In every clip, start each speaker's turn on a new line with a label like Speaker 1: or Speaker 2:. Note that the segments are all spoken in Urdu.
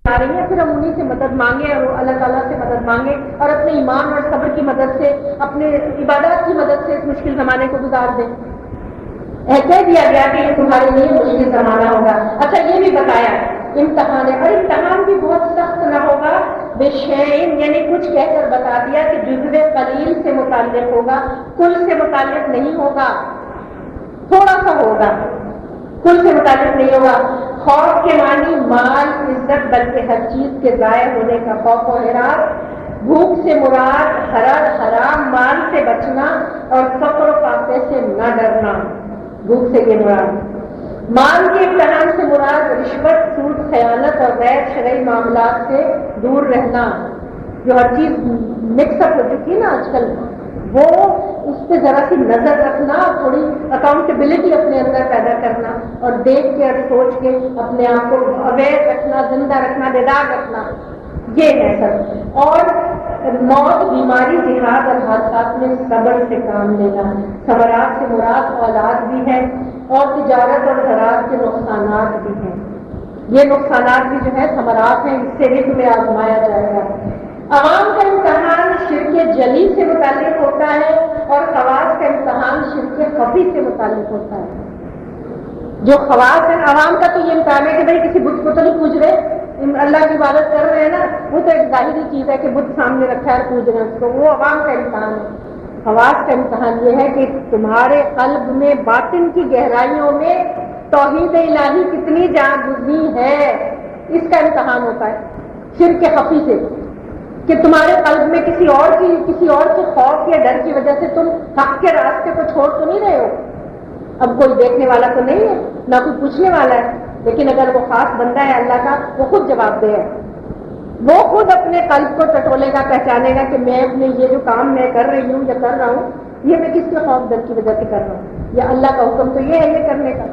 Speaker 1: آ رہی ہیں، پھر ہم انہیں سے مدد مانگیں اور اللہ تعالیٰ سے مدد مانگیں اور اپنے ایمان اور صبر کی مدد سے، اپنے عبادات کی مدد سے اس مشکل زمانے کو گزار دیں۔ کہہ دیا گیا کہ یہ تمہارے لیے مشکل زمانہ ہوگا۔ اچھا یہ بھی بتایا امتحان ہے، اور امتحان بھی بہت سخت نہ ہوگا، بے شعین یعنی کچھ کہہ کر بتا دیا کہ جزو قلیل سے متعلق ہوگا، کل سے متعلق نہیں ہوگا، تھوڑا سا ہوگا، کل سے متعلق نہیں ہوگا۔ خوف کے معنی مال عزت بلکہ ہر چیز کے ضائع ہونے کا خوف و حراس، بھوک سے مراد حرام مال سے بچنا اور فقر و فاقے سے نہ ڈرنا، بھوک سے یہ مراد۔ مال کے امتحان سے مراد رشوت، سود، خیانت اور غیر شرعی معاملات سے دور رہنا، جو ہر چیز مکس اپ ہو چکی نا آج کل، وہ اس پہ ذرا سی نظر رکھنا، تھوڑی اکاؤنٹیبلٹی اپنے اندر پیدا کرنا اور دیکھ کے اور سوچ کے اپنے آپ کو اویئر رکھنا، زندہ رکھنا، بیدار رکھنا، یہ ہے سب۔ اور موت، بیماری، جہاد اور حادثات میں صبر سے کام لینا، ثمرات سے مراد اولاد بھی ہے اور تجارت اور زراعت کے نقصانات بھی ہیں، یہ نقصانات بھی جو ہے ثمرات ہیں، اس سے بھی تمہیں آزمایا جائے گا۔ عوام کا امتحان شرک جلی سے متعلق ہوتا ہے اور خواص کا امتحان شرک خفی سے متعلق ہوتا ہے۔ جو خواص ہیں عوام کا تو یہ امتحان ہے کہ بھائی کسی بت کو تو نہیں پوج رہے، اللہ کی عبادت کر رہے ہیں نا، وہ تو ایک ظاہری چیز ہے کہ بت سامنے رکھا ہے پوج رہے ہیں اس کو، وہ عوام کا امتحان ہے۔ خواص کا امتحان یہ ہے کہ تمہارے قلب میں باطن کی گہرائیوں میں توحید الہی کتنی جان گزری ہے، اس کا امتحان ہوتا ہے شرک خفی سے، کہ تمہارے قلب میں کسی اور کے خوف یا ڈر کی وجہ سے تم حق کے راستے کو چھوڑ تو نہیں رہے ہو۔ اب کوئی دیکھنے والا تو نہیں ہے، نہ کوئی پوچھنے والا ہے، لیکن اگر وہ خاص بندہ ہے اللہ کا، وہ خود جواب دے ہے، وہ خود اپنے قلب کو ٹٹولے گا، پہچانے گا کہ میں اپنے یہ جو کام میں کر رہی ہوں یا کر رہا ہوں، یہ میں کس کے خوف ڈر کی وجہ سے کر رہا ہوں، یا اللہ کا حکم تو یہ ہے یہ کرنے کا۔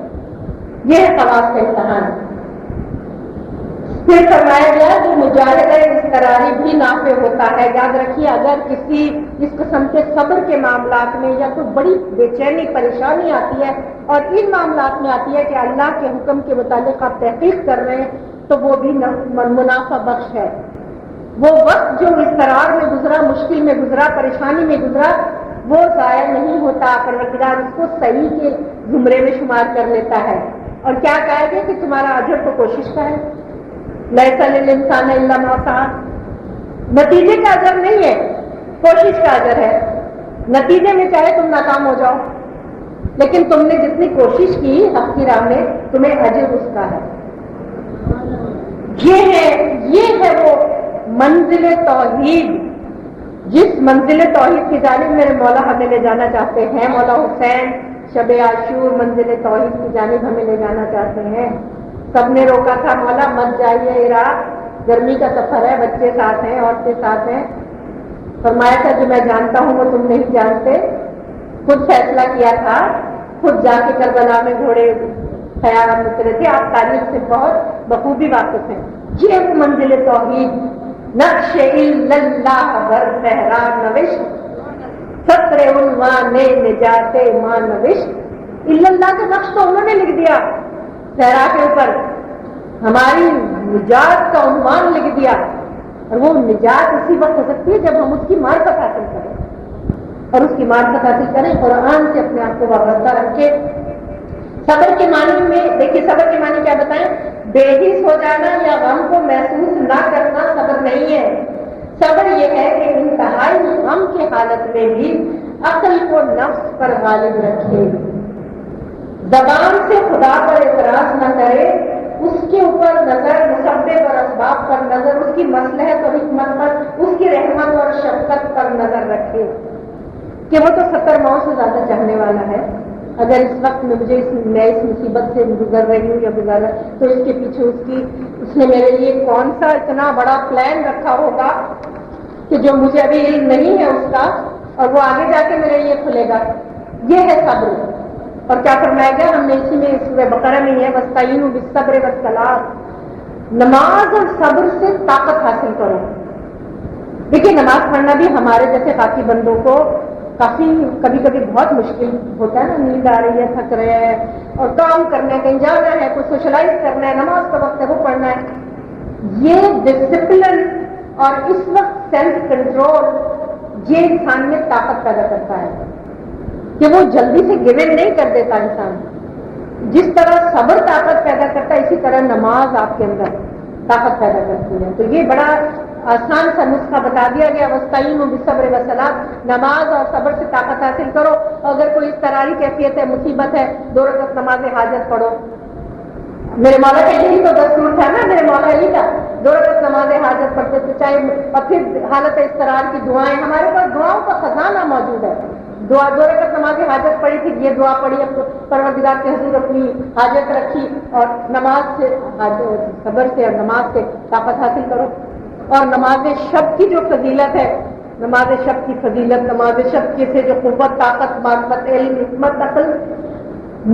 Speaker 1: یہ ہے خواص کا امتحان۔ پھر فرمایا گیا کہ مجاہدہ اضطراری بھی نافع ہوتا ہے۔ یاد رکھیے اگر کسی اس قسم کے صبر کے معاملات میں یا کوئی بڑی بے چینی پریشانی آتی ہے اور ان معاملات میں آتی ہے کہ اللہ کے حکم کے متعلق آپ تحقیق کر رہے ہیں، تو وہ بھی منافع بخش ہے۔ وہ وقت جو اضطرار میں گزرا، مشکل میں گزرا، پریشانی میں گزرا، وہ ضائع نہیں ہوتا، پروردگار اس کو صحیح کے زمرے میں شمار کر لیتا ہے۔ اور کیا کہا گیا کہ تمہارا اجر تو کوشش کا ہے، لیس للانسان الا ما سعى، نتیجے کا اجر نہیں ہے، کوشش کا اجر ہے۔ نتیجے میں چاہے تم ناکام ہو جاؤ، لیکن تم نے جتنی کوشش کی حق کی راہ میں، تمہیں اجر اس کا ہے۔ یہ ہے وہ منزل توحید، جس منزل توحید کی جانب میرے مولا ہمیں لے جانا چاہتے ہیں۔ مولا حسین شب عاشور منزل توحید کی جانب ہمیں لے جانا چاہتے ہیں۔ سب نے روکا تھا، مولا مت جائیے عراق، گرمی کا سفر ہے، بچے ساتھ ہیں، عورتیں ساتھ ہیں۔ فرمایا تھا جو میں جانتا ہوں وہ تم نہیں جانتے، خود فیصلہ کیا تھا، خود جا کے کربلا میں گھوڑے خیالات اترے تھے، آپ تاریخ سے بہت بخوبی واقف ہیں۔ یہ وہ منزل توحید، نقش اللہ بر صحرا نوشت، سطر عنوان نجات ماں نوشت، اللہ کا نقش تو انہوں نے لکھ دیا صحرا کے اوپر، ہماری نجات کا عنوان لکھ دیا، اور وہ نجات اسی وقت ہو سکتی ہے جب ہم اس کی معرفت حاصل کریں، اور اس کی معرفت حاصل کریں، قرآن سے اپنے آپ کو وابستہ رکھے۔ صبر کے معنی میں دیکھیے، صبر کے معنی کیا بتائیں؟ بے حس ہو جانا یا غم کو محسوس نہ کرنا صبر نہیں ہے۔ صبر یہ ہے کہ انتہائی غم کی حالت میں بھی عقل کو نفس پر غالب رکھے، زبان سے خدا پر اعتراض نہ کرے، اس کے اوپر نظر، مسبب اور اسباب پر نظر، اس کی مصلحت اور حکمت پر، اس کی رحمت اور شفقت پر نظر رکھے کہ وہ تو 70 ماؤں سے زیادہ چاہنے والا ہے۔ اگر اس وقت میں میں اس مصیبت سے گزر رہی ہوں یا گزر رہا، تو اس کے پیچھے اس نے میرے لیے کون سا اتنا بڑا پلان رکھا ہوگا کہ جو مجھے ابھی علم نہیں ہے اس کا، اور وہ آگے جا کے میرے لیے کھلے گا۔ یہ ہے صبر۔ اور کیا فرمایا گیا ہم نے اسی میں سورہ بقرہ میں ہے وَاسْتَعِینُوا بِالصَّبْرِ وَالصَّلَاةِ، نماز اور صبر سے طاقت حاصل کرو۔ دیکھیے نماز پڑھنا بھی ہمارے جیسے باقی بندوں کو کبھی کبھی بہت مشکل ہوتا ہے نا، نیند آ رہی ہے، تھک رہے ہیں اور کام کرنا ہے، کہیں جانا ہے، کچھ سوشلائز کرنا ہے، نماز کا وقت ہے وہ پڑھنا ہے۔ یہ ڈسپلن اور اس وقت سیلف کنٹرول یہ انسان میں طاقت پیدا کرتا ہے کہ وہ جلدی سے گو ان نہیں کر دیتا انسان. جس طرح صبر طاقت پیدا کرتا ہے اسی طرح نماز آپ کے اندر طاقت پیدا کرتی ہے. تو یہ بڑا آسان سا نسخہ بتا دیا گیا وَاسْتَعِینُوا بِالصَّبْرِ وَالصَّلَاةِ. نماز اور صبر سے طاقت حاصل کرو. اگر کوئی اضطراری کیفیت ہے, مصیبت ہے, 2 رکعت نماز حاجت پڑھو. میرے مولا کا یہی تو دستور تھا نا, میرے مولا علی کا 2 رکعت نماز حاجت پڑھتے تھے چاہے. اور پھر حالت اضطرار کی دعائیں, ہمارے پاس دعاؤں کا خزانہ موجود ہے. 2 رکعت نماز حاجت پڑھی تھی, یہ دعا پڑھی, اب پروردگار کے حضور اپنی حاجت رکھی اور نماز سے صبر سے اور نماز سے طاقت حاصل کرو. اور نماز شب کی جو فضیلت ہے, نماز شب کی فضیلت, نماز شب کی سے جو قوت, طاقت, معرفت, علم, حکمت, عقل,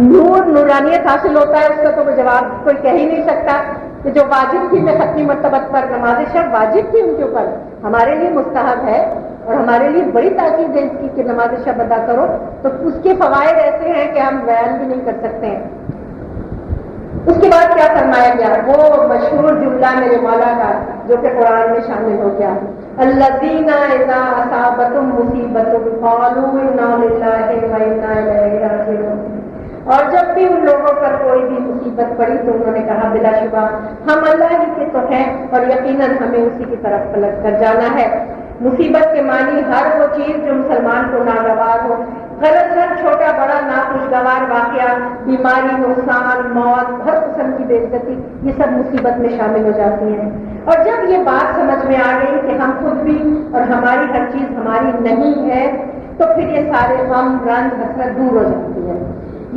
Speaker 1: نور, نورانیت حاصل ہوتا ہے, اس کا تو جواب کوئی کہہ ہی نہیں سکتا. کہ جو واجب تھی میں ختمی مرتبت پر, نماز شب واجب تھی ان کے اوپر, ہمارے لیے مستحب ہے اور ہمارے لیے بڑی تاکید ہے اس کی کہ نماز شب ادا کرو. تو اس کے فوائد ایسے ہیں کہ ہم بیان بھی نہیں کر سکتے ہیں. اس کے بعد کیا فرمایا گیا, وہ مشہور جملہ میرے مولا کا جو کہ قرآن میں شامل ہو گیا, الذین اذا اصابتهم مصیبۃ قالوا انا للہ و انا الیہ راجعون. اور جب بھی ان لوگوں پر کوئی بھی مصیبت پڑی تو انہوں نے کہا بلا شبہ ہم اللہ ہی کے تو ہیں اور یقیناً ہمیں اسی کی طرف پلٹ کر جانا ہے. مصیبت کے معنی ہر وہ چیز جو مسلمان کو ناگوار ہو, غلط ہر چھوٹا بڑا ناخوشگوار واقعہ, بیماری, نقصان, موت, ہر قسم کی بے عزتی, یہ سب مصیبت میں شامل ہو جاتی ہیں. اور جب یہ بات سمجھ میں آ گئی کہ ہم خود بھی اور ہماری ہر چیز ہماری نہیں ہے, تو پھر یہ سارے غم, رنج, حسرت دور ہو جاتی ہے.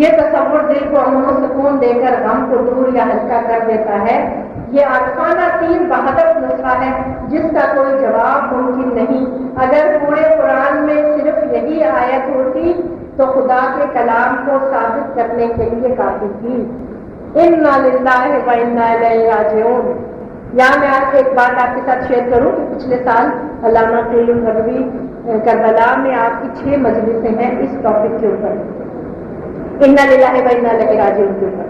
Speaker 1: یہ تصور دل کو امن و سکون دے کر غم کو دور یا ہلکا کر دیتا ہے. یہ عارفانہ 3 بہادر نسخہ ہے جس کا کوئی جواب ممکن نہیں. اگر پورے قرآن میں صرف یہی آیت ہوتی تو خدا کے کلام کو ثابت کرنے کے لیے کافی تھی. انا للہ و انا الیہ راجعون. یہاں میں آج ایک بات آپ کے ساتھ شیئر کروں کہ پچھلے سال علامہ قیل الغربی کربلا میں آپ کی 6 مجلسیں ہیں اس ٹاپک کے اوپر, انا للہ و انا الیہ راجعون کے اوپر.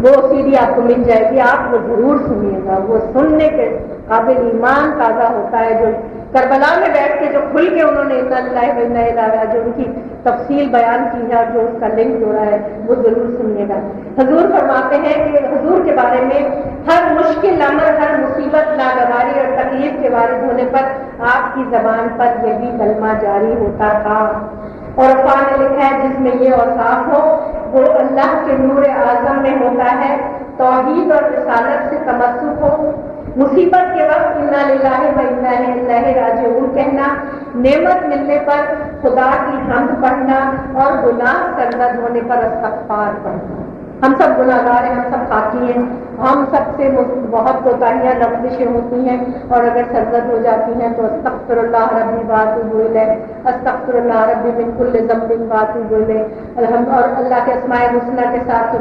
Speaker 1: وہ سیدھی آپ کو مل جائے گی, آپ وہ ضرور سنیے گا. وہ سننے کے قابل ایمان تازہ ہوتا ہے. جو کربلا میں بیٹھ کے جو کھل کے انہوں نے انا للہ و انا الیہ راجعون کی تفصیل بیان کی ہے اور جو اس کا لنک جوڑا ہے وہ ضرور سنیے گا. حضور فرماتے ہیں کہ حضور کے بارے میں ہر مشکل امر, ہر مصیبت, ناگواری اور تکلیف کے وارد ہونے پر آپ کی زبان پر یہی کلمہ جاری ہوتا تھا. اور عفان نے لکھا ہے جس میں یہ اوصاف ہو وہ اللہ کے نور اعظم میں ہوتا ہے. توحید اور رسالت سے تمسک ہو. مصیبت کے وقت انا للہ و انا الیہ راجعون کہنا, نعمت ملنے پر خدا کی حمد پڑھنا اور گناہ سرزد ہونے پر استغفار پڑھنا. ہم سب گناہگار ہیں, ہم سب خاطی ہیں, ہم سب سے بہت کوتاہیاں, لغزشیں ہوتی ہیں اور اگر سرزد ہو جاتی ہیں تو استغفر اللہ ربی واتوب الیہ, استغفر اللہ ربی من کل ذنب واتوب الیہ. اور اللہ کے اسماء الحسنی کے ساتھ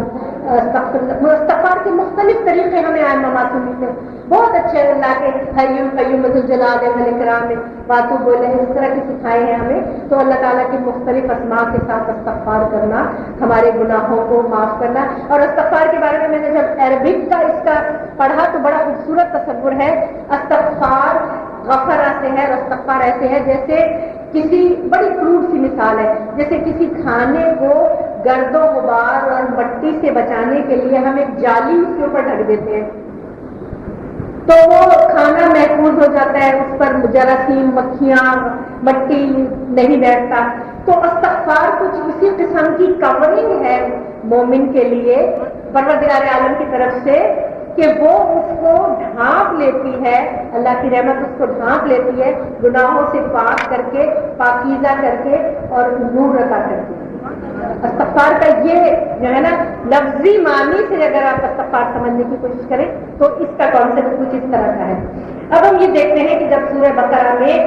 Speaker 1: استغفار کے مختلف طریقے ہمیں ائمہ معصومین نے بہت اچھے اللہ کے حی القیوم ذو الجلال والاکرام میں واتوب الیہ اس طرح کے سکھائے ہیں ہمیں. تو اللہ تعالیٰ کی مختلف اسماء کے ساتھ استغفار کرنا, ہمارے گناہوں کو معاف کرنا. اور استغفار کے بارے میں نے جب عربک کا اس کا پڑھا تو بڑا خوبصورت تصور ہے. استغفار غفرہ سے ہے اور استغفار ایسے ہے جیسے کسی بڑی کروڈ سی مثال ہے, جیسے کسی کھانے کو گرد و غبار اور مٹی سے بچانے کے لیے ہم ایک جالی اس کے اوپر ڈھک دیتے ہیں تو وہ کھانا محفوظ ہو جاتا ہے, اس پر جراثیم, مکھیاں, مٹی نہیں بیٹھتا. تو استغفار کچھ اسی قسم کی کورنگ ہے مومن کے لیے پروردگار عالم کی طرف سے کہ وہ اس کو ڈھانپ لیتی ہے, اللہ کی رحمت اس کو ڈھانپ لیتی ہے, گناہوں سے پاک کر کے, پاکیزہ کر کے اور نور عطا کرتی ہے. استغفار کا یہ جو ہے نا لفظی معنی سے اگر آپ استغفار سمجھنے کی کوشش کریں تو اس کا کانسیپٹ کچھ اس طرح کا ہے. اب ہم یہ دیکھتے ہیں کہ جب سورہ بقرہ میں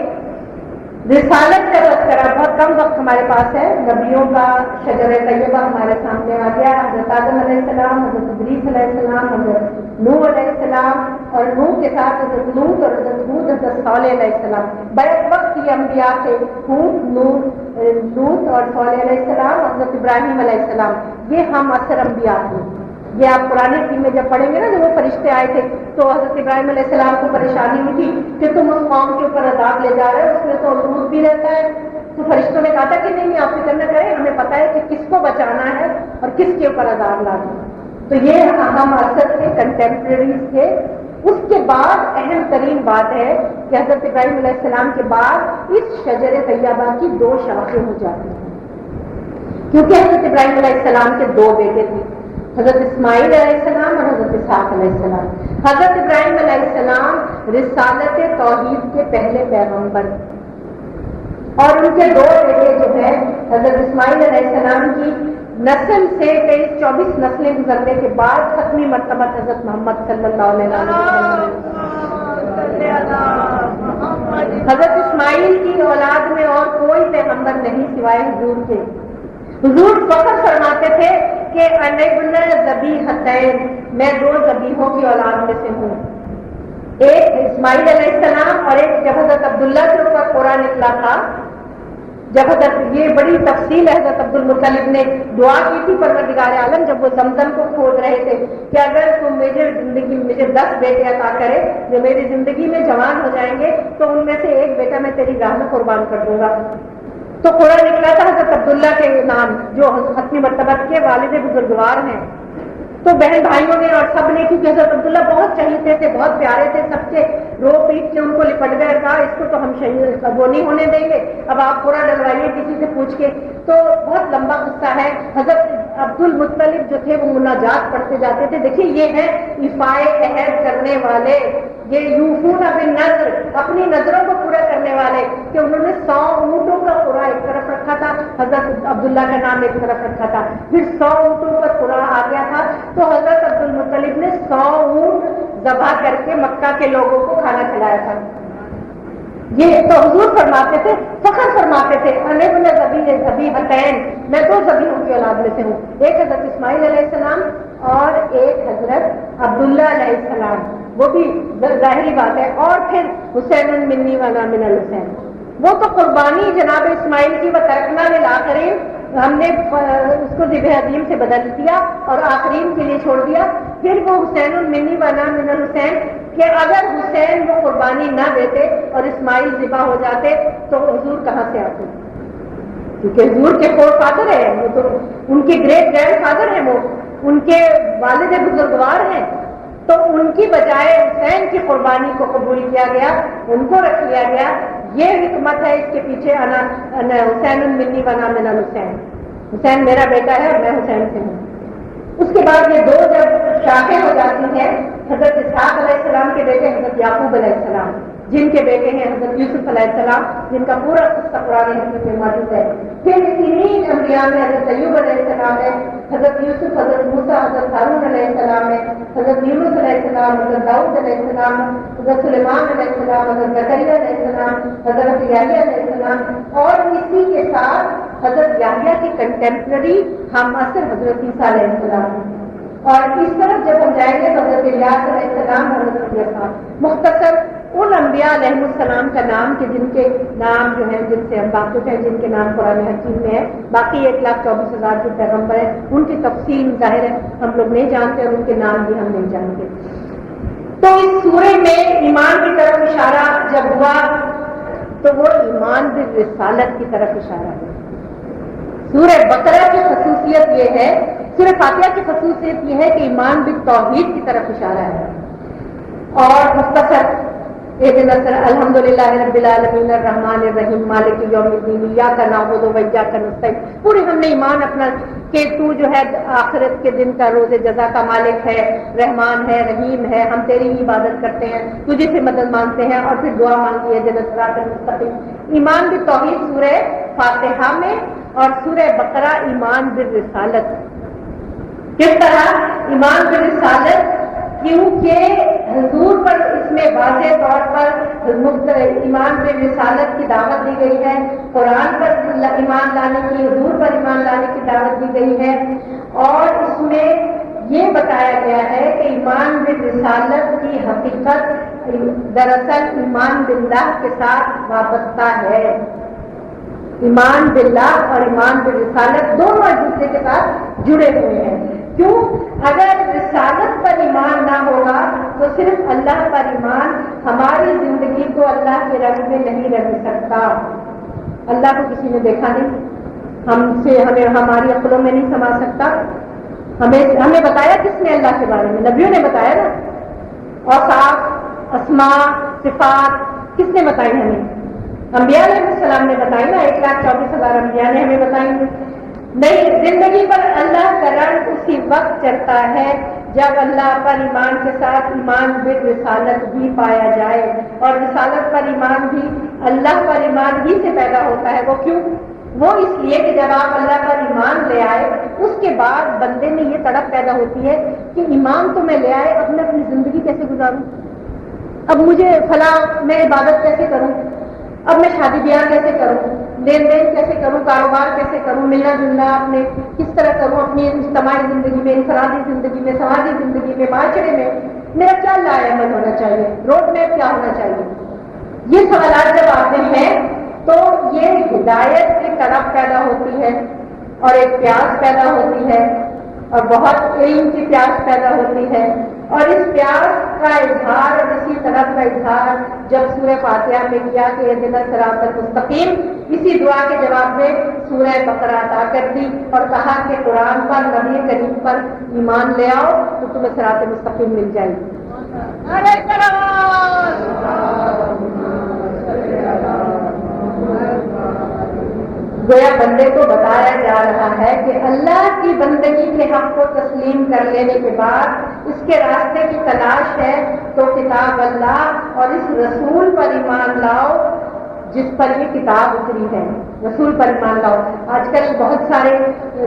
Speaker 1: رسالت کا تذکرہ, بہت کم وقت ہمارے پاس ہے, نبیوں کا شجر طیبہ ہمارے سامنے آ گیا. حضرت آدم علیہ السلام, حضرت ادریس علیہ السلام, حضرت نوح علیہ السلام اور نوح کے ساتھ حضرت لوط اور حضرت ہود, حضرت صالح علیہ السلام. بیک وقت یہ انبیاء تھے, ہود, نوح, لوط اور صالح علیہ السلام, حضرت ابراہیم علیہ السلام, یہ ہم عصر انبیاء تھے. یہ آپ قرآن حکیم میں جب پڑھیں گے نا، جب وہ فرشتے آئے تھے تو حضرت ابراہیم علیہ السلام کو پریشانی ہوئی تھی کہ تم اس قوم کے اوپر عذاب لے جا رہے ہو، اس میں تو لوط بھی رہتا ہے. تو فرشتوں نے کہا تھا کہ نہیں آپ فکر نہ کریں، ہمیں پتا ہے کہ کس کو بچانا ہے اور کس کے اوپر عذاب لانا ہے. تو یہ ہم اثر کے کنٹمپریریز تھے. اس کے بعد اہم ترین بات ہے کہ حضرت ابراہیم علیہ السلام کے بعد اس شجر طیبہ کی 2 شاخیں ہو جاتی ہیں، کیونکہ حضرت ابراہیم علیہ السلام کے 2 بیٹے تھے، حضرت اسماعیل علیہ السلام اور حضرت اسحاق علیہ السلام. حضرت ابراہیم علیہ السلام رسالت توحید کے پہلے پیغمبر، اور ان کے 2 بیٹے جو ہیں حضرت اسماعیل علیہ السلام کی نسل سے 23-24 نسلیں گزرنے کے بعد 7ویں مرتبہ حضرت محمد صلی اللہ علیہ وسلم. حضرت اسماعیل کی اولاد میں اور کوئی پیغمبر نہیں سوائے حضور کے. حضور فخر فرماتے تھے کہ انا ذبیحتین، میں 2 ذبیحوں کی اولاد میں سے ہوں، ایک اسماعیل علیہ السلام اور ایک جب حضرت عبداللہ کے اوپر قرآن نکلا تھا. جب حضرت یہ بڑی تفصیل ہے، حضرت عبد المطلب نے دعا کی تھی پروردگار عالم جب وہ زمزم کو کھود رہے تھے کہ اگر تم مجھے 10 بیٹے عطا کرے جو میری زندگی میں جوان ہو جائیں گے تو ان میں سے ایک بیٹا میں تیری راہ میں قربان کر دوں گا. تو قرآن نکلا تھا حضرت عبداللہ کے نام جو 7ویں مرتبہ کے والد بزرگوار ہیں. تو بہن بھائیوں نے اور سب نے، کیونکہ حضرت عبداللہ بہت چہیتے تھے، بہت پیارے تھے، سب کے رو پیٹ کے ان کو لپٹ گئے، کہا اس کو تو ہم شہید وہ نہیں ہونے دیں گے، اب آپ پورا ڈلوائیے کسی سے پوچھ کے. تو بہت لمبا قصہ ہے. حضرت عبد المطلب جو تھے وہ مناجات پڑھتے جاتے تھے. دیکھیے یہ ہے ایفائے عہد کرنے والے، یہ یوفون بالنذر، اپنی نظروں کو پورا کرنے والے، کہ انہوں نے 100 اونٹوں کا قرا ایک طرف رکھا تھا، حضرت عبداللہ کا نام ایک طرف رکھا تھا، پھر 100 اونٹوں کا قرا آ گیا تھا. تو حضرت عبد المطلب نے 100 اونٹ ذبح کر کے مکہ کے لوگوں کو کھانا کھلایا تھا. یہ تو حضور فرماتے تھے، فخر فرماتے تھے انا ذبیحتین، میں 2 ذبیحوں کی اولاد میں سے ہوں، ایک حضرت اسماعیل علیہ السلام اور ایک حضرت عبداللہ علیہ السلام. وہ بھی ظاہری بات ہے. اور پھر حسین منی وانا من الحسین، وہ تو قربانی جناب اسماعیل کی و ترکنا للآخرین، ہم نے اس کو ذبح عظیم سے بدل دیا اور آخرین کے لیے چھوڑ دیا. پھر وہ حسین المنی وانا من الحسین، کہ اگر حسین وہ قربانی نہ دیتے اور اسماعیل ذبح ہو جاتے تو حضور کہاں سے آتے؟ کیونکہ حضور کے فور فادر ہیں، وہ تو ان کے گریٹ گرینڈ فادر ہیں، وہ ان کے والد بزرگوار ہیں. تو ان کی بجائے حسین کی قربانی کو قبول کیا گیا، ان کو رکھ لیا گیا. یہ حکمت ہے اس کے پیچھے، انا حسین منی وانا من الحسین، حسین میرا بیٹا ہے اور میں حسین سے ہوں. اس کے بعد یہ 2 جب شاخیں ہو جاتی ہیں، حضرت اسحاق علیہ السلام کے بیٹے حضرت یعقوب علیہ السلام، جن کے بیٹے ہیں حضرت یوسف علیہ السلام، جن کا پورا قصہ قرآن حکیم میں موجود ہے. پھر انہی انبیاء میں حضرت ایوب علیہ السلام ہے، حضرت یوسف، حضرت موسیٰ، حضرت ہارون علیہ السلام ہے، حضرت یونس علیہ السلام، حضرت داؤد علیہ السلام، حضرت سلیمان علیہ السلام، حضرت زکریا علیہ السلام، حضرت یحییٰ علیہ السلام، اور اسی کے ساتھ حضرت یحییٰ کے کنٹمپرری ہم عصر حضرت عیسیٰ علیہ السلام. اور اس طرف جب ہم جائیں گے تو حضرت الیاس علیہ السلام، حضرت عیسیٰ. مختصر ان انبیاء علیہ السلام کا نام کہ جن کے نام جو ہیں جن سے ہم واقف ہیں، جن کے نام قرآن حکیم میں ہے. باقی 1,24,000 جو پیغمبر ہیں ان کی تفصیل ظاہر ہے ہم لوگ نہیں جانتے اور ان کے نام بھی ہم نہیں جانتے. تو اس سورے میں ایمان کی طرف اشارہ جب ہوا تو وہ ایمان بالرسالت کی طرف اشارہ ہے. سورہ بقرہ کی خصوصیت یہ ہے، سورہ فاتحہ کی خصوصیت یہ ہے کہ ایمان بالتوحید کی طرف اشارہ ہے. اور مختصر الحمدللہ رب العالمین الرحمن الرحیم مالک یوم الدین ایاک نعبد و ایاک نستعین، پوری ہم نے ایمان اپنا کہ تو جو ہے آخرت کے دن کا روز جزا کا مالک ہے، رحمان ہے، رحیم ہے، ہم تیری عبادت کرتے ہیں، تجھے سے مدد مانگتے ہیں. اور پھر دعا مانگی ہے جنت صراط المستقیم. ایمان بالتوحید سورہ فاتحہ میں، اور سورہ بقرہ ایمان بالرسالت. کس طرح ایمان بالرسالت؟ کیونکہ حضور پر اس میں واضح طور پر ایمان بالرسالت کی دعوت دی گئی ہے، قرآن پر ایمان لانے کی، حضور پر ایمان لانے کی دعوت دی گئی ہے. اور اس میں یہ بتایا گیا ہے کہ ایمان بالرسالت کی حقیقت دراصل ایمان باللہ کے ساتھ وابستہ ہے. ایمان باللہ اور ایمان بالرسالت دونوں ایک دوسرے کے ساتھ جڑے ہوئے ہیں. کیوں؟ اگر رسالت پر ایمان نہ ہوگا تو صرف اللہ پر ایمان ہماری زندگی کو اللہ کے رنگ میں نہیں رنگ سکتا. اللہ کو کسی نے دیکھا نہیں, ہمیں ہماری عقلوں میں نہیں سما سکتا. ہمیں بتایا کس نے اللہ کے بارے میں؟ نبیوں نے بتایا نا. اور صاف اسماء صفات کس نے بتائی ہمیں؟ انبیاء علیہ السلام نے بتائی نا. 1,24,000 انبیاء نے ہمیں بتائی. نہیں, زندگی پر اللہ کا رنگ اسی وقت چڑھتا ہے جب اللہ پر ایمان کے ساتھ ایمان بر رسالت بھی پایا جائے. اور رسالت پر ایمان بھی اللہ پر ایمان ہی سے پیدا ہوتا ہے. وہ کیوں؟ وہ اس لیے کہ جب آپ اللہ پر ایمان لے آئے اس کے بعد بندے میں یہ تڑپ پیدا ہوتی ہے کہ ایمان تو میں لے آئے, اب میں اپنی زندگی کیسے گزاروں, اب مجھے فلاں میں عبادت کیسے کروں, اب میں شادی بیاہ کیسے کروں, لین دین کیسے کروں, کاروبار کیسے کروں, ملنا جلنا اپنے کس طرح کروں, اپنی اجتماعی زندگی میں, انفرادی زندگی میں, سماجی زندگی میں, معاشرے میں میرا کیا لائے عمل ہونا چاہیے, روڈ میپ کیا ہونا چاہیے. یہ سوالات جب آتے ہیں تو یہ ہدایت کی طرف پیدا ہوتی ہے اور ایک پیاس پیدا ہوتی ہے اور بہت علم کی پیاس پیدا ہوتی ہے. اور اس پیاس کا اظہار اور اسی طرف کا اظہار جب سورہ فاتحہ میں کیا کہ اہدنا الصراط المستقیم, اسی دعا کے جواب میں سورہ بقرہ عطا کر دی اور کہا کہ قرآن پر, نبی کریم پر ایمان لے آؤ تو تمہیں صراط مستقیم مل جائے گی. گویا بندے کو بتایا جا رہا ہے کہ اللہ کی بندگی کے حق کو تسلیم کر لینے کے بعد اس کے راستے کی تلاش ہے تو کتاب اللہ اور اس رسول پر ایمان لاؤ جس پر یہ کتاب اتری ہے. رسول پر ایمان لاؤ. آج کل بہت سارے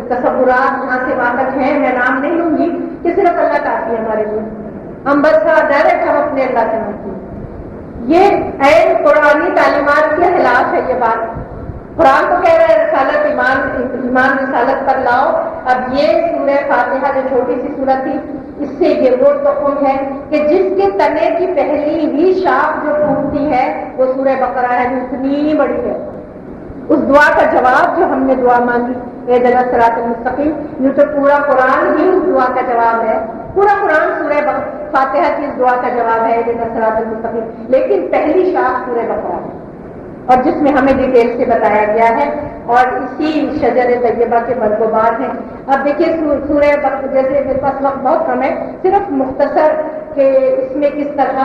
Speaker 1: تصورات یہاں سے واقف ہیں, میں نام نہیں لوں گی, کہ صرف اللہ کافی ہے ہمارے لیے, ہم بس ڈائریکٹ ہم اپنے اللہ سے مانگتے ہیں. یہ عین قرآنی تعلیمات کے خلاف ہے یہ بات. قرآن تو کہہ رہا ہے رسالت ایمان رسالت پر لاؤ. اب یہ سورہ فاتحہ جو چھوٹی سی سورت تھی, اس سے یہ وہ حکم ہے کہ جس کے تنے کی پہلی ہی شاخ جو پھوٹتی ہے وہ سورہ بقرہ ہے, جو اتنی بڑی ہے. اس دعا کا جواب جو ہم نے دعا مانگی اہدنا الصراط المستقیم, یہ تو پورا قرآن ہی اس دعا کا جواب ہے. پورا قرآن سورہ فاتحہ کی اس دعا کا جواب ہے اہدنا الصراط المستقیم, لیکن پہلی شاخ سورہ بقرہ ہے اور جس میں ہمیں ڈیٹیل سے بتایا گیا ہے اور اسی شجر طیبہ کے برگوبار ہیں. اب دیکھیے سورہ جیسے میرے پاس وقت بہت کم ہے, صرف مختصر کہ اس میں کس طرح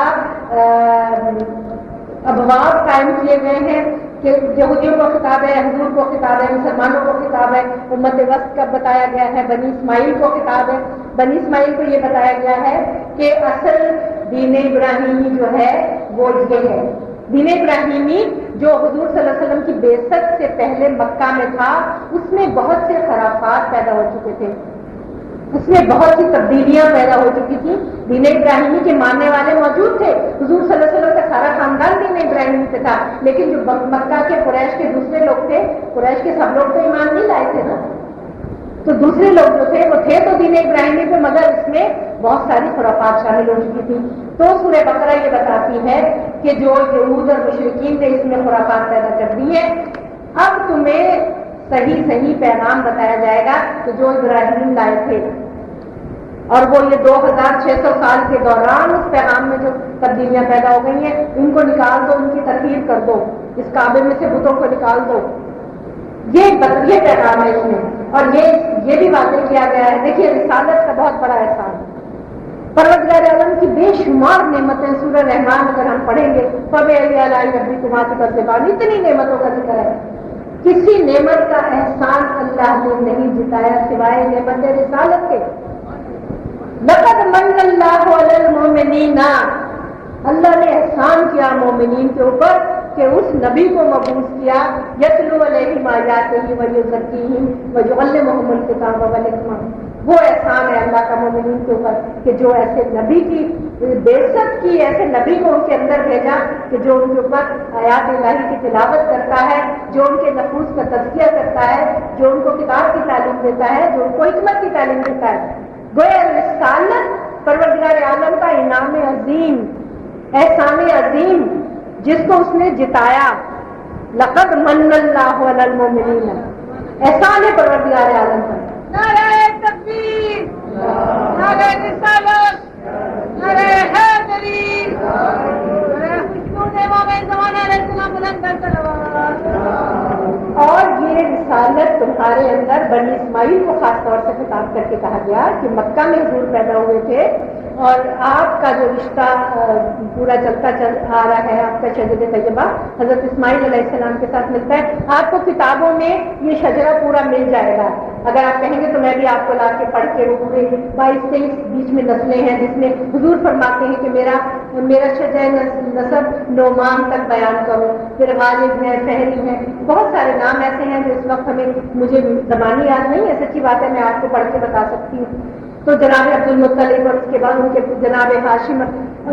Speaker 1: ابواب قائم کیے گئے ہیں کہ یہودیوں کو خطاب ہے, حضور کو خطاب ہے, مسلمانوں کو خطاب ہے, امت وسط کا بتایا گیا ہے, بنی اسماعیل کو خطاب ہے. بنی اسماعیل کو یہ بتایا گیا ہے کہ اصل دین ابراہیمی جو ہے وہ یہ ہے. دین ابراہیمی جو حضور صلی اللہ علیہ وسلم کی بعثت سے پہلے مکہ میں تھا, اس میں بہت سے خرافات پیدا ہو چکے تھے, اس میں بہت سی تبدیلیاں پیدا ہو چکی تھیں. دین ابراہیمی کے ماننے والے موجود تھے, حضور صلی اللہ علیہ وسلم کا سارا خاندان دین ابراہیمی سے تھا, لیکن جو مکہ کے قریش کے دوسرے لوگ تھے, قریش کے سب لوگ تو ایمان نہیں لائے تھے نا, تو دوسرے لوگ جو تھے وہ تھے تو دین ابراہیمی پہ, مگر اس میں بہت ساری خرافات شامل ہو چکی تھی. تو سورہ بقرہ یہ بتاتی ہے کہ جو یہود اور مشرکین نے اس میں خرافات پیدا کر دی ہیں, اب تمہیں صحیح پیغام بتایا جائے گا کہ جو ابراہیم لائے تھے, اور وہ یہ 2600 سال کے دوران اس پیغام میں جو تبدیلیاں پیدا ہو گئی ہیں ان کو نکال دو, ان کی تکفیر کر دو, اس کعبے میں سے بتوں کو نکال دو. یہ پیغام ہے اس میں, اور یہ بھی واضح کیا گیا ہے. دیکھیے رسالت کا بہت بڑا احسان ہے, پروردگار عالم کی بے شمار نعمتیں. سورہ رحمان اگر ہم پڑھیں گے اتنی نعمتوں کا ذکر ہے. کسی نعمت کا احسان اللہ نے نہیں جتایا سوائے نعمت رسالت کے. لقد من اللہ علی المؤمنین, اللہ نے احسان کیا مومنین کے اوپر کہ اس نبی کو مبعوث کیا, یتلو علیہم آیاتہ ویزکیہم ویعلمہم الکتاب والحکمہ. وہ احسان ہے اللہ کا مومنین کے اوپر کہ جو ایسے نبی کی بعثت کی, ایسے نبی کو ان کے اندر بھیجا کہ جو ان کے اوپر آیات الہی کی تلاوت کرتا ہے, جو ان کے نفوس کا تزکیہ کرتا ہے, جو ان کو کتاب کی تعلیم دیتا ہے, جو ان کو حکمت کی تعلیم دیتا ہے. گویا رسالت پروردگار عالم کا انعام عظیم, احسان عظیم جس کو اس نے جتایا. لقد من اللہ علی المؤمنین, احسان ہے پروردگار عالم کا. نعرہ تکبیر, نعرہ رسالت، نعرہ حیدری، نعرہ خشنود امام زمانہ علیہ السلام بلند کرتے رہو۔ اور یہ رسالت تمہارے اندر بنی اسماعیل کو خاص طور سے خطاب کر کے کہا گیا کہ مکہ میں حضور پیدا ہوئے تھے اور آپ کا جو رشتہ پورا چلتا آ رہا ہے، آپ کا شجر طیبہ حضرت اسماعیل علیہ السلام کے ساتھ ملتا ہے۔ آپ کو کتابوں میں یہ شجرہ پورا مل جائے گا، اگر آپ کہیں گے تو میں بھی آپ کو لا کے پڑھ کے وہ پورے 22-23 بیچ میں نسلیں ہیں جس میں حضور فرماتے ہیں کہ میرا شجر نسب نعمان تک بیان کرو، پھر غالب ہے، فہری ہے، بہت سارے نام ایسے ہیں جو اس وقت مجھے زبانی یاد نہیں ہے، سچی بات ہے میں آپ کو پڑھ کے بتا سکتی ہوں۔ تو جناب عبد المطلب اور اس کے بعد ان کے جناب ہاشم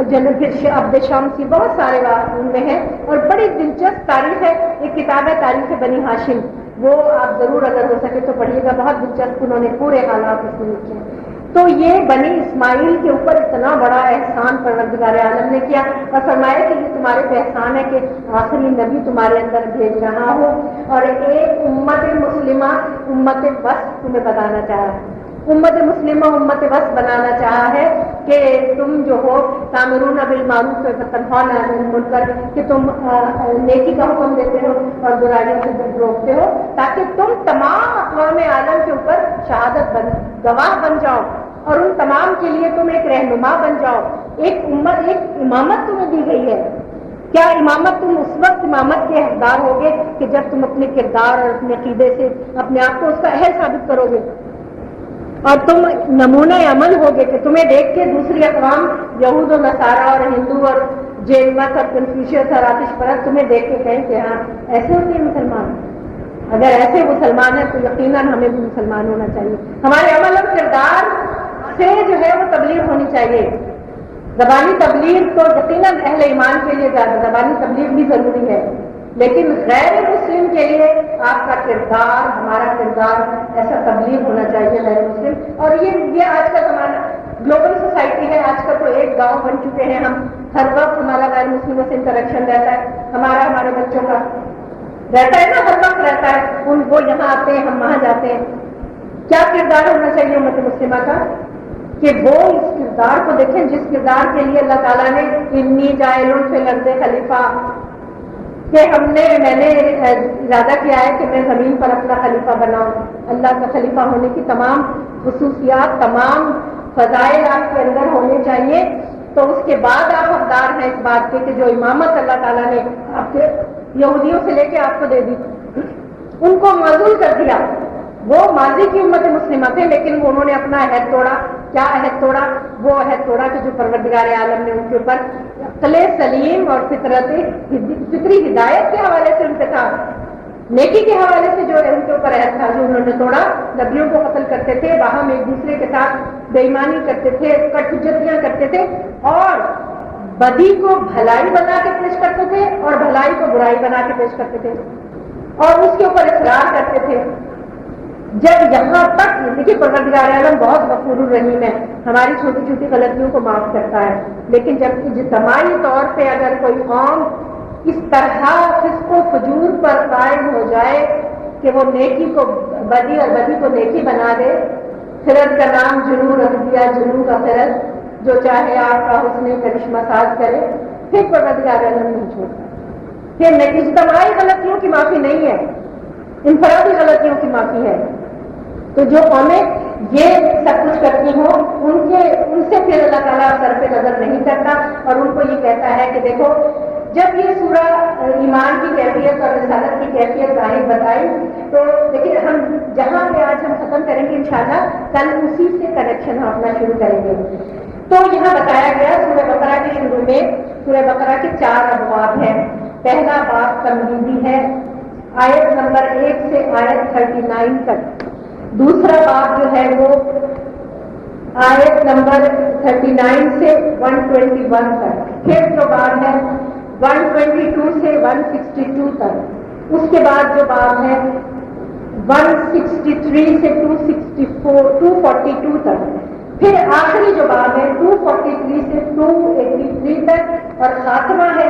Speaker 1: پھر عبد شمسی، بہت سارے ان میں ہیں اور بڑی دلچسپ تاریخ ہے۔ ایک کتاب ہے تاریخ بنی ہاشم، وہ آپ ضرور اگر ہو سکے تو پڑھیے گا، بہت دلچسپ، انہوں نے پورے حالات اس میں لکھے ہیں۔ تو یہ بنی اسماعیل کے اوپر اتنا بڑا احسان پروردگار عالم نے کیا اور فرمایا کہ یہ تمہارے پہ احسان ہے کہ آخری نبی تمہارے اندر بھیج رہا ہو اور ایک امت مسلمہ، امت وسط تمہیں بتانا چاہا ہے، امت مسلمہ امت وسط بنانا چاہا ہے کہ تم جو ہو تامرون بالمعروف وتنہون عن المنکر، کہ تم نیکی کا حکم دیتے ہو اور برائیوں سے روکتے ہو تاکہ تم تمام اقوام عالم کے اوپر شہادت گواہ بن جاؤ اور ان تمام کے لیے تم ایک رہنما بن جاؤ۔ ایک امامت تمہیں دی گئی ہے۔ کیا امامت؟ تم اس وقت امامت کے حقدار ہوگے کہ جب تم اپنے کردار اور اپنے عقیدے سے اپنے آپ کو اس کا اہل ثابت کرو گے اور تم نمونہ عمل ہوگے کہ تمہیں دیکھ کے دوسری اقوام یہود و نصارہ اور ہندو اور جین مت اور کنفیوشس اور آتش پرست تمہیں دیکھ کے کہیں کہ ہاں ایسے ہوتے ہیں مسلمان۔ اگر ایسے مسلمان ہیں تو یقیناً ہمیں بھی مسلمان ہونا چاہیے۔ ہمارے عمل اور کردار سے جو ہے وہ تبلیغ ہونی چاہیے۔ زبانی تبلیغ تو یقیناً اہل ایمان کے لیے زبانی تبلیغ بھی ضروری ہے، لیکن غیر مسلم کے لیے آپ کا کردار، ہمارا کردار ایسا تبلیغ ہونا چاہیے غیر مسلم۔ اور یہ آج کا زمانہ گلوبل سوسائٹی ہے، آج کا تو ایک گاؤں بن چکے ہیں ہم، ہر وقت ہمارا غیر مسلموں سے انٹریکشن رہتا ہے، ہمارے بچوں کا رہتا ہے نا، ہر وقت رہتا ہے، وہ یہاں آتے ہیں ہم وہاں جاتے ہیں۔ کیا کردار ہونا چاہیے امت مسلمہ کا کہ وہ اس کردار کو دیکھیں جس کردار کے لیے اللہ تعالیٰ نے انی جاعل فی الارض خلیفہ، کہ میں نے ارادہ کیا ہے کہ میں زمین پر اپنا خلیفہ بناؤں۔ اللہ کا خلیفہ ہونے کی تمام خصوصیات، تمام فضائل آپ کے اندر ہونے چاہیے، تو اس کے بعد آپ حقدار ہیں اس بات کے کہ جو امامت اللہ تعالیٰ نے آپ کے یہودیوں سے لے کے آپ کو دے دی، ان کو معزول کر دیا۔ وہ ماضی کی امت مسلمہ تھے لیکن انہوں نے اپنا عہد توڑا۔ کیا عہد توڑا؟ وہ عہد توڑا کہ جو پروردگار عالم نے ان کے اوپر عقل سلیم اور فطری ہدایت کے حوالے سے ان پہ تھا، نیکی کے حوالے سے جو ان کے اوپر عہد تھا جو انہوں نے توڑا۔ نبیوں کو قتل کرتے تھے، باہم ایک دوسرے کے ساتھ بے ایمانی کرتے تھے، کٹ حجتیاں کرتے تھے اور بدی کو بھلائی بنا کے پیش کرتے تھے اور بھلائی کو برائی بنا کے پیش کرتے تھے اور اس کے اوپر اصرار کرتے تھے۔ جب یہاں تک دیکھیے پروردگار عالم بہت غفور الرحیم ہے، ہماری چھوٹی چھوٹی غلطیوں کو معاف کرتا ہے، لیکن جب اجتماعی طور پہ اگر کوئی قوم اس طرح فسق و فجور پر قائم ہو جائے کہ وہ نیکی کو بدی اور بدی کو نیکی بنا دے، خرد کا نام جنوں رکھ دیا، جنوں کا خرد، جو چاہے آپ کا حسن کرشمہ ساز کرے، پھر پروردگار عالم نہیں چھوڑتا۔ پھر اجتماعی غلطیوں کی معافی نہیں ہے، انفرادی غلطیوں کی معافی ہے۔ تو جو قومیں یہ سب کچھ کرتی ہوں ان سے پھر اللہ تعالیٰ سر پہ نظر نہیں کرتا اور ان کو یہ کہتا ہے کہ دیکھو جب یہ سورہ ایمان کی کیفیت اور رسالت کی کیفیت ظاہر بتائی تو دیکھیے ہم جہاں پہ آج ہم ختم کریں گے انشاءاللہ کل اسی سے کنیکشن ہم اپنا شروع کریں گے۔ تو یہاں بتایا گیا سورہ بقرہ کے شروع میں، سورہ بقرہ کے 4 ابواب ہیں۔ پہلا باب تمہیدی ہے، آیت نمبر 1 سے آیت 39 تک۔ دوسرا باب جو ہے وہ آیت نمبر 39 سے 121 تک۔ پھر جو باب ہے 122 سے 162 تک۔ اس کے بعد جو باب ہے 163 سے 242 تک۔ پھر آخری جو باب ہے 243 سے 283 تک، اور خاتمہ ہے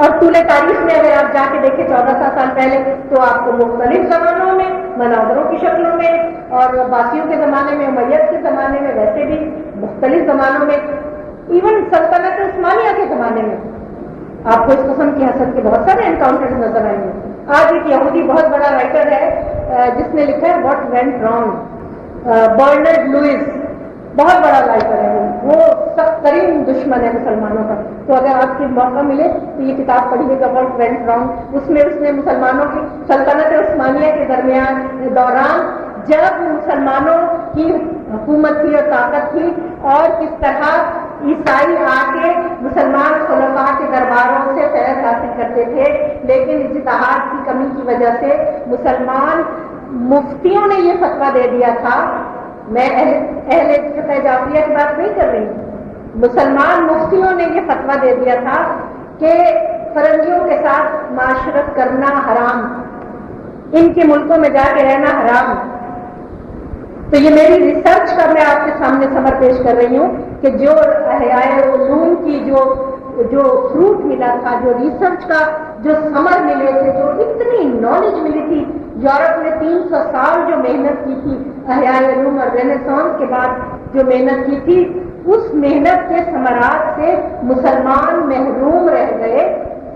Speaker 1: اور طول تاریخ میں اگر آپ جا کے دیکھیں 1400 سال پہلے تو آپ کو مختلف زمانوں میں مناظروں کی شکلوں میں اور عباسیوں کے زمانے میں امیت کے زمانے میں ویسے بھی مختلف زمانوں میں ایون سلطنت عثمانیہ کے زمانے میں آپ کو اس قسم کی حسد کے بہت سارے انکاؤنٹر نظر آئیں گے. آج ایک یہودی بہت بڑا رائٹر ہے جس نے لکھا ہے what went wrong, Bernard Lewis, بہت بڑا رائٹر ہے وہ سخت ترین دشمن ہے مسلمانوں کا. تو اگر آپ کو موقع ملے تو یہ کتاب پڑھیے گا واٹ وینٹ رانگ. اس میں اس نے مسلمانوں کی سلطنت عثمانیہ کے درمیان دوران جب مسلمانوں کی حکومت تھی اور طاقت تھی اور کس طرح عیسائی آ کے مسلمان خلفاء کے درباروں سے فیض حاصل کرتے تھے، لیکن اجتہاد کی کمی کی وجہ سے مسلمان مفتیوں نے یہ فتویٰ دے دیا تھا. میں اہل فقہ جعفریہ کی بات نہیں کر رہی ہوں، مسلمان مفتیوں نے یہ فتویٰ دے دیا تھا کہ فرنگیوں کے ساتھ معاشرت کرنا حرام، ان کے ملکوں میں جا کے رہنا حرام. تو یہ میری ریسرچ کا میں آپ کے سامنے سمر پیش کر رہی ہوں کہ جو احیاء علوم کی جو فروٹ ملا تھا، جو ریسرچ کا جو سمر ملے تھے، جو اتنی نالج ملی تھی. یورپ نے 300 سال جو محنت کی تھی احیاء علوم اور رینیسانس کے بعد جو محنت کی تھی، اس محنت کے ثمرات سے مسلمان محروم رہ گئے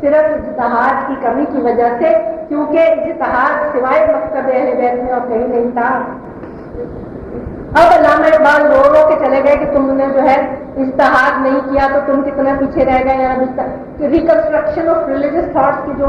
Speaker 1: صرف اجتہاد کی کمی کی وجہ سے، کیونکہ اجتہاد سوائے مکتب اہل بیت میں اور کہیں نہیں تھا. اب علامہ اقبال رو رو کے چلے گئے کہ تم نے جو ہے اجتہاد نہیں کیا تو تم کتنا پیچھے رہ گئے. ریکنسٹرکشن آف ریلیجس تھاٹس کی جو